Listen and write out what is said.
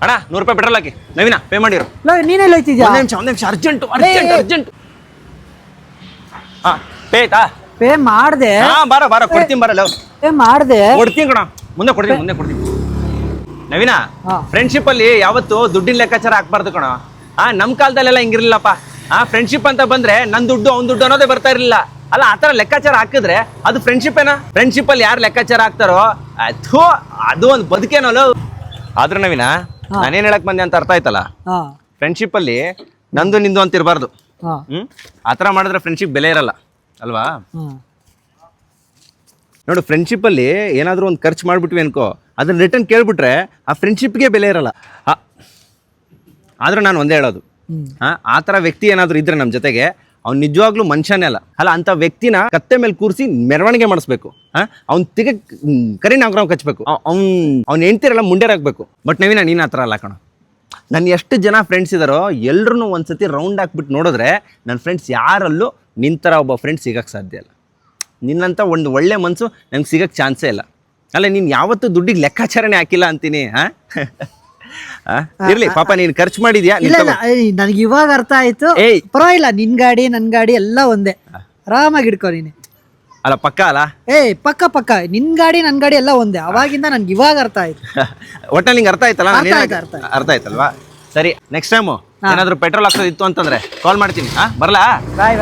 ಅಣ್ಣ 100 ರೂಪಾಯಿ ಪೆಟ್ರೋಲ್ ಹಾಕಿ. ನವೀನ ಪೇ ಮಾಡಿರು. ನೀನೆಲ್ಲ ಹೋಯ್ತಿದ್ಯಾ? ಒಂದ್ ನಿಮಿಷ ಅರ್ಜೆಂಟ್. ಹಾ ಪೇ ಆಯ್ತಾ? ಪೇ ಮಾಡ್ದೆ. ಹಾ ಬಾರ ಕೊಡ್ತೀನಿ ಬರಲ್ಲ. ಪೇ ಮಾಡ್ದೆ. ಕೊಡ್ತೀನಿ ಕಣ, ಮುಂದೆ ಕೊಡ್ತೀನಿ. ನವೀನ, ಫ್ರೆಂಡ್ಶಿಪ್ ಅಲ್ಲಿ ಯಾವತ್ತು ದುಡ್ಡಿನ ಲೆಕ್ಕಾಚಾರ ಹಾಕ್ಬಾರ್ದು ಕಣ. ನಮ್ ಕಾಲದಲ್ಲೆಲ್ಲ ಹಿಂಗಿರ್ಲಿಲ್ಲಪ್ಪ. ಫ್ರೆಂಡ್ಶಿಪ್ ಅಂತ ಬಂದ್ರೆ ನನ್ ದುಡ್ಡು ಅವ್ನ್ ದುಡ್ಡು ಅನ್ನೋದೇ ಬರ್ತಾ ಇರ್ಲಿಲ್ಲ. ಅಲ್ಲ, ಆತರ ಲೆಕ್ಕಾಚಾರ ಹಾಕಿದ್ರೆ ಅದು ಫ್ರೆಂಡ್ಶಿಪ್ ಏನಾ? ಫ್ರೆಂಡ್ಶಿಪ್ ಅಲ್ಲಿ ಯಾರು ಲೆಕ್ಕಾಚಾರ ಹಾಕ್ತಾರೋ ಅದು ಒಂದು ಬದುಕೇನೋ. ಆದ್ರೆ ನವೀನ, ನಾನೇನ್ ಹೇಳಕ್ ಬಂದೆ ಅಂತ ಅರ್ಥ ಆಯ್ತಲ್ಲ. ಫ್ರೆಂಡ್ಶಿಪ್ ಅಲ್ಲಿ ನಂದು ನಿಂದು ಅಂತ ಇರಬಾರ್ದು. ಆತರ ಮಾಡಿದ್ರೆ ಫ್ರೆಂಡ್ಶಿಪ್ ಬೆಲೆ ಇರಲ್ಲ ಅಲ್ವಾ? ನೋಡು, ಫ್ರೆಂಡ್ಶಿಪ್ ಅಲ್ಲಿ ಏನಾದ್ರು ಒಂದು ಖರ್ಚು ಮಾಡ್ಬಿಟ್ವಿ ಅನ್ಕೋ, ಅದನ್ನ ರಿಟರ್ನ್ ಕೇಳ್ಬಿಟ್ರೆ ಆ ಫ್ರೆಂಡ್ಶಿಪ್ಗೆ ಬೆಲೆ ಇರಲ್ಲ. ಆದ್ರೆ ನಾನು ಒಂದೇ ಹೇಳೋದು, ಆ ಥರ ವ್ಯಕ್ತಿ ಏನಾದ್ರು ಇದ್ರೆ ನಮ್ಮ ಜೊತೆಗೆ, ಅವ್ನು ನಿಜವಾಗ್ಲೂ ಮನುಷ್ಯನೇ ಅಲ್ಲ ಅಂತ ವ್ಯಕ್ತಿನ ಕತ್ತೆ ಮೇಲೆ ಕೂರಿಸಿ ಮೆರವಣಿಗೆ ಮಾಡಿಸ್ಬೇಕು. ಅವ್ನು ಕರಿ ನಾಗರಾವ್ ಕಚ್ಚಬೇಕು. ಅವ್ನು ಹೆಂಡ್ತಿರೆಲ್ಲ ಮುಂಡೇರಾಗಬೇಕು. ಬಟ್ ನವೀನ, ನೀನು ಆ ಥರ ಅಲ್ಲ ಕಣ. ನನ್ನ ಎಷ್ಟು ಜನ ಫ್ರೆಂಡ್ಸ್ ಇದ್ದಾರೋ ಎಲ್ಲರೂ ಒಂದ್ಸತಿ ರೌಂಡ್ ಹಾಕ್ಬಿಟ್ಟು ನೋಡಿದ್ರೆ ನನ್ನ ಫ್ರೆಂಡ್ಸ್ ಯಾರಲ್ಲೂ ನಿಂತರ ಒಬ್ಬ ಫ್ರೆಂಡ್ಸ್ ಸಿಗಕ್ಕೆ ಸಾಧ್ಯ ಇಲ್ಲ. ನಿನ್ನಂಥ ಒಂದು ಒಳ್ಳೆ ಮನಸ್ಸು ನಂಗೆ ಸಿಗಕ್ಕೆ ಚಾನ್ಸೇ ಇಲ್ಲ. ಅಲ್ಲ, ನೀನು ಯಾವತ್ತೂ ದುಡ್ಡಿಗೆ ಲೆಕ್ಕಾಚಾರನೇ ಹಾಕಿಲ್ಲ ಅಂತೀನಿ. ಇರ್ಲಿ ಪಾಪ, ನೀನು ಖರ್ಚು ಮಾಡಿದ್ಯಾ? ನನಗೆ ಇವಾಗ ಅರ್ಥ ಆಯ್ತು. ಪರವಾಗಿಲ್ಲ, ನಿನ್ ಗಾಡಿ ನನ್ ಗಾಡಿ ಎಲ್ಲ ಒಂದೇ, ಆರಾಮಾಗಿ ಇಡ್ಕೊ ನೀನೆ. ಅಲ್ಲ, ಪಕ್ಕ ಅಲ್ಲ? ಪಕ್ಕ ನಿನ್ ಗಾಡಿ ನನ್ ಗಾಡಿ ಎಲ್ಲ ಒಂದೇ. ಅವಾಗಿಂದ ನನ್ಗೆ ಇವಾಗ ಅರ್ಥ ಆಯ್ತು. ಒಟ್ಟಲ್ಲಿ ನಿಂಗೆ ಅರ್ಥ ಆಯ್ತಲ್ಲ? ಅರ್ಥ ಆಯ್ತಲ್ವಾ? ಸರಿ, ನೆಕ್ಸ್ಟ್ ಟೈಮು ಏನಾದ್ರು ಪೆಟ್ರೋಲ್ ಹಾಕ್ಸೋದಿತ್ತು ಅಂತಂದ್ರೆ ಕಾಲ್ ಮಾಡ್ತೀನಿ. ಬರಲಾ? ಬಾಯ್.